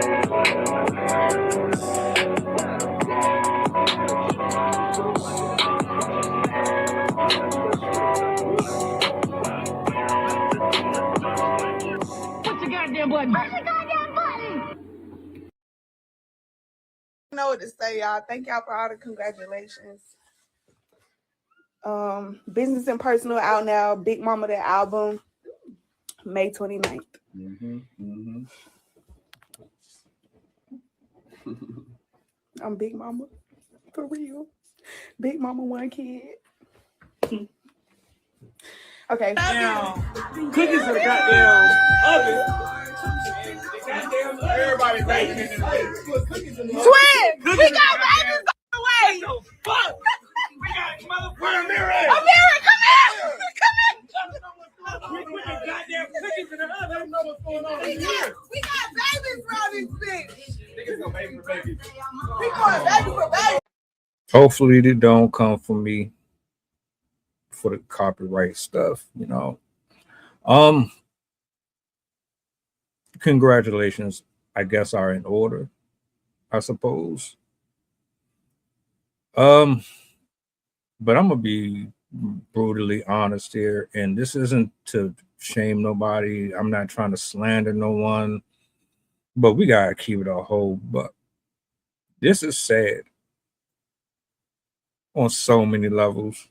goddamn button. Push the goddamn button. I know what to say, y'all. Thank y'all for all the congratulations. Business and Personal out now. Big Mama, the album, May 29th. I'm Big Mama. For real. Big Mama, one kid. Okay. Cookies in the goddamn oven. Everybody baking in the cookies in the oven. Twin! We got babies on the way! Fuck! We got motherfucking Amira! Amira, come here! We put the goddamn cookies in the oven. I don't know what's going on in here. We got babies around this bitch. Niggas go baby for baby. We going baby for baby. Hopefully they don't come for me for the copyright stuff, you know. Congratulations, I guess, are in order, I suppose. But I'm gonna be brutally honest here, and this isn't to shame nobody. I'm not trying to slander no one, but we gotta keep it a whole buck. This is sad on so many levels.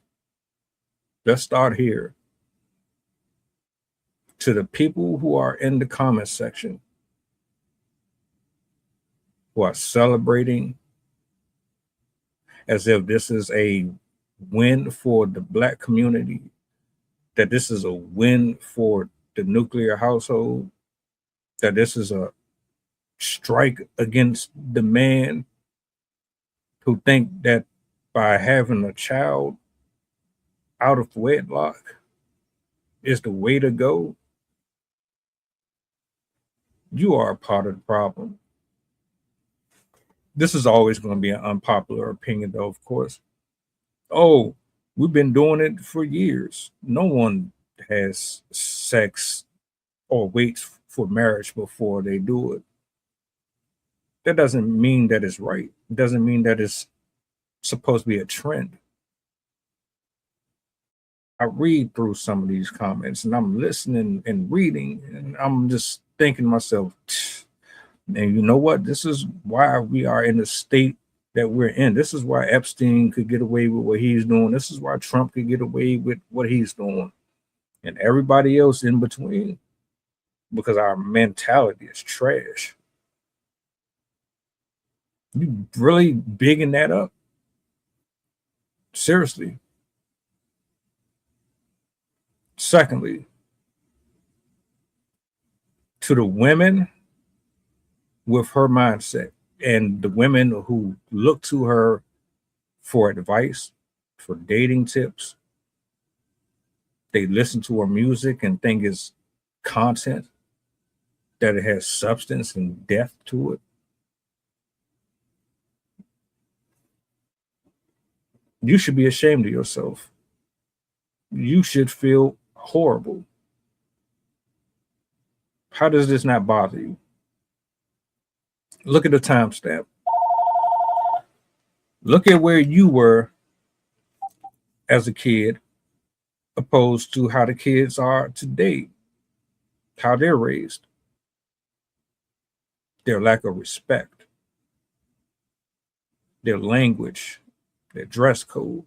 Let's start here. To the people who are in the comment section, who are celebrating as if this is a win for the Black community, that this is a win for the nuclear household, that this is a strike against the man who think that by having a child out of wedlock is the way to go. You are a part of the problem. This is always going to be an unpopular opinion, though, of course. Oh, we've been doing it for years. No one has sex or waits for marriage before they do it. That doesn't mean that it's right. It doesn't mean that it's supposed to be a trend. I read through some of these comments and I'm listening and reading, and I'm just thinking to myself, and you know what? This is why we are in the state that we're in. This is why Epstein could get away with what he's doing. This is why Trump could get away with what he's doing, and everybody else in between, because our mentality is trash. You really bigging that up? Seriously. Secondly, to the women with her mindset and the women who look to her for advice, for dating tips, they listen to her music and think it's content, that it has substance and depth to it. You should be ashamed of yourself. You should feel horrible. How does this not bother you? Look at the timestamp. Look at where you were as a kid opposed to how the kids are today, how they're raised, their lack of respect, their language, their dress code,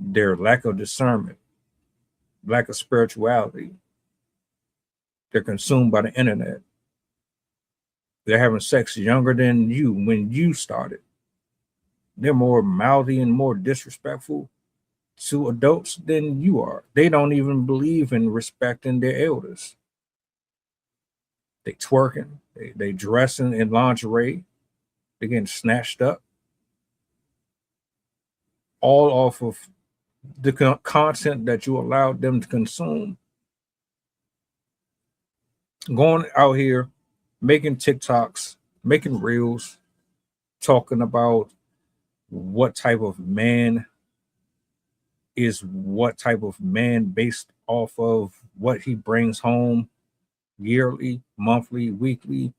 their lack of discernment, lack of spirituality. They're consumed by the internet. They're having sex younger than you when you started. They're more mouthy and more disrespectful to adults than you are. They don't even believe in respecting their elders. They twerking, they dressing in lingerie, they're getting snatched up, all off of the content that you allowed them to consume. Going out here, making TikToks, making reels, talking about what type of man is what type of man based off of what he brings home, yearly, monthly, weekly,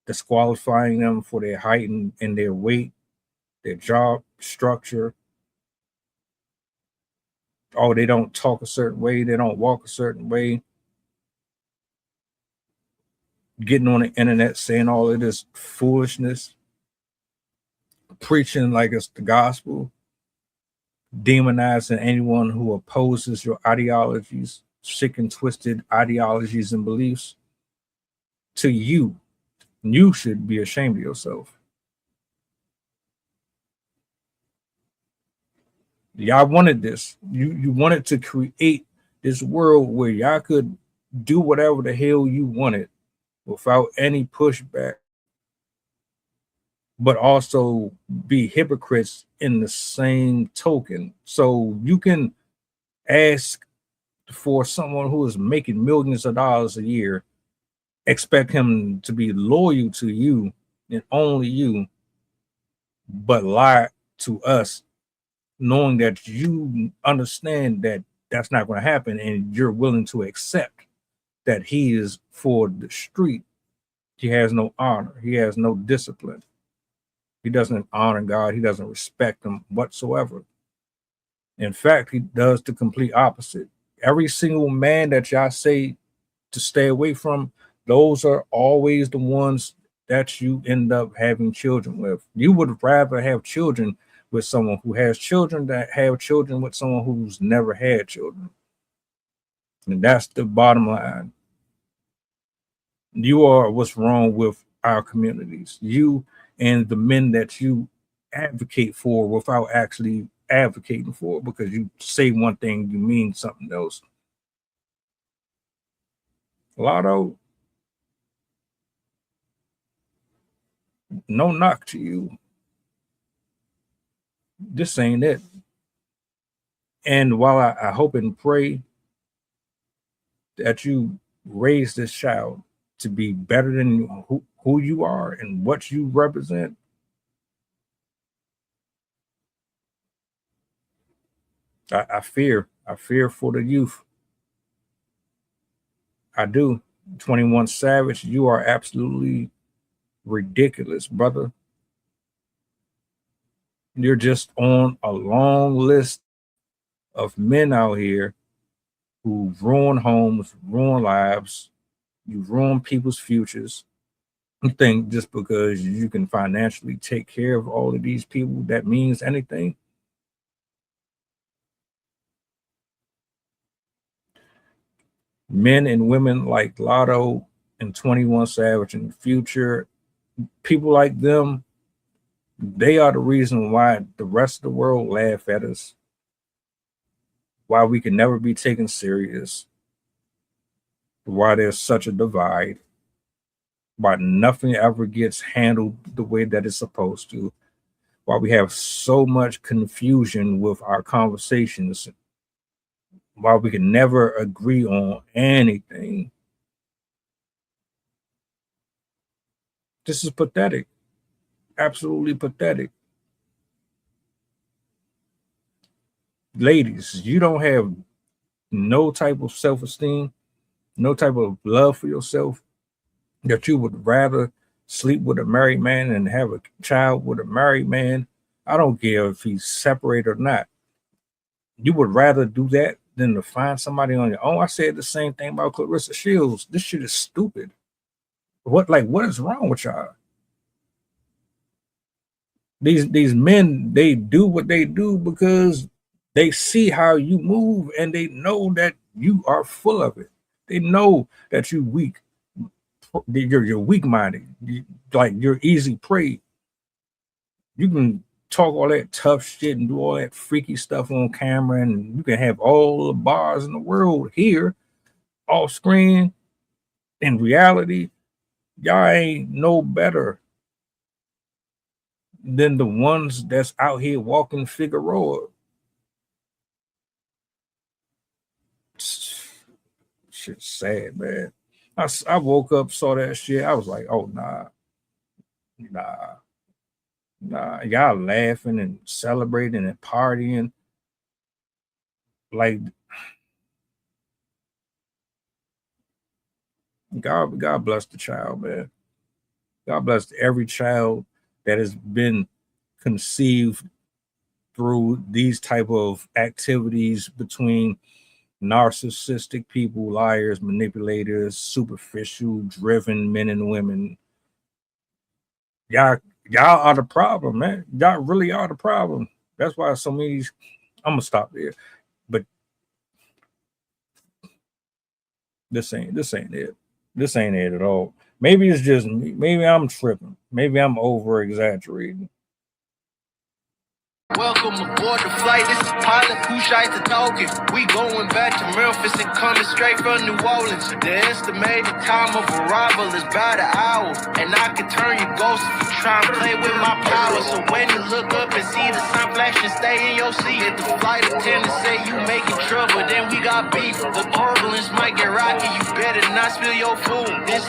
disqualifying them for their height and their weight, their job structure. Oh, they don't talk a certain way, they don't walk a certain way. Getting on the internet saying all of this foolishness, preaching like it's the gospel, demonizing anyone who opposes your ideologies, sick and twisted ideologies and beliefs. To you, you should be ashamed of yourself. Y'all wanted this. You wanted to create this world where y'all could do whatever the hell you wanted without any pushback, but also be hypocrites in the same token. So you can ask for someone who is making millions of dollars a year, expect him to be loyal to you and only you, but lie to us, knowing that you understand that that's not going to happen and you're willing to accept that he is for the street. He has no honor. He has no discipline. He doesn't honor God. He doesn't respect him whatsoever. In fact, he does the complete opposite. Every single man that y'all say to stay away from, those are always the ones that you end up having children with. You would rather have children with someone who has children than have children with someone who's never had children. And that's the bottom line. You are what's wrong with our communities. You and the men that you advocate for without actually advocating for, because you say one thing, you mean something else. Latto, no knock to you. This ain't it. And while I hope and pray that you raise this child to be better than who you are and what you represent, I fear for the youth. I do. 21 Savage, you are absolutely ridiculous, brother. You're just on a long list of men out here who ruin homes, ruin lives, you ruin people's futures. You think just because you can financially take care of all of these people, that means anything? Men and women like Latto and 21 Savage and Future, people like them, they are the reason why the rest of the world laugh at us, why we can never be taken serious, why there's such a divide, why nothing ever gets handled the way that it's supposed to, why we have so much confusion with our conversations, why we can never agree on anything. This is pathetic. Absolutely pathetic. Ladies, you don't have no type of self-esteem, no type of love for yourself, that you would rather sleep with a married man and have a child with a married man. I don't care if he's separated or not. You would rather do that than to find somebody on your own. I said the same thing about Clarissa Shields. This shit is stupid. What is wrong with y'all? These men, they do what they do because they see how you move and they know that you are full of it. They know that you weak. You're weak-minded. Like you're easy prey. You can talk all that tough shit and do all that freaky stuff on camera, and you can have all the bars in the world here, off screen. In reality, y'all ain't no better than the ones that's out here walking Figueroa. Shit's sad, man. I woke up, saw that shit. I was like, oh, nah. Y'all laughing and celebrating and partying. Like, God bless the child, man. God bless every child that has been conceived through these type of activities between narcissistic people, liars, manipulators, superficial, driven men and women. Y'all are the problem, man. Y'all really are the problem. That's why so many. I'm gonna stop there. But this ain't it. This ain't it at all. Maybe it's just me. Maybe I'm tripping. Maybe I'm over exaggerating. Welcome aboard the flight. This is pilot Pusha talking. We going back to Memphis and coming straight from New Orleans. The estimated time of arrival is about an hour, and I can turn your ghost if you try and play with my power. So when you look up and see the sun flashing, stay in your seat. If the flight attendant say you making trouble, then we got beef. The turbulence might get rocky. You better not spill your food. This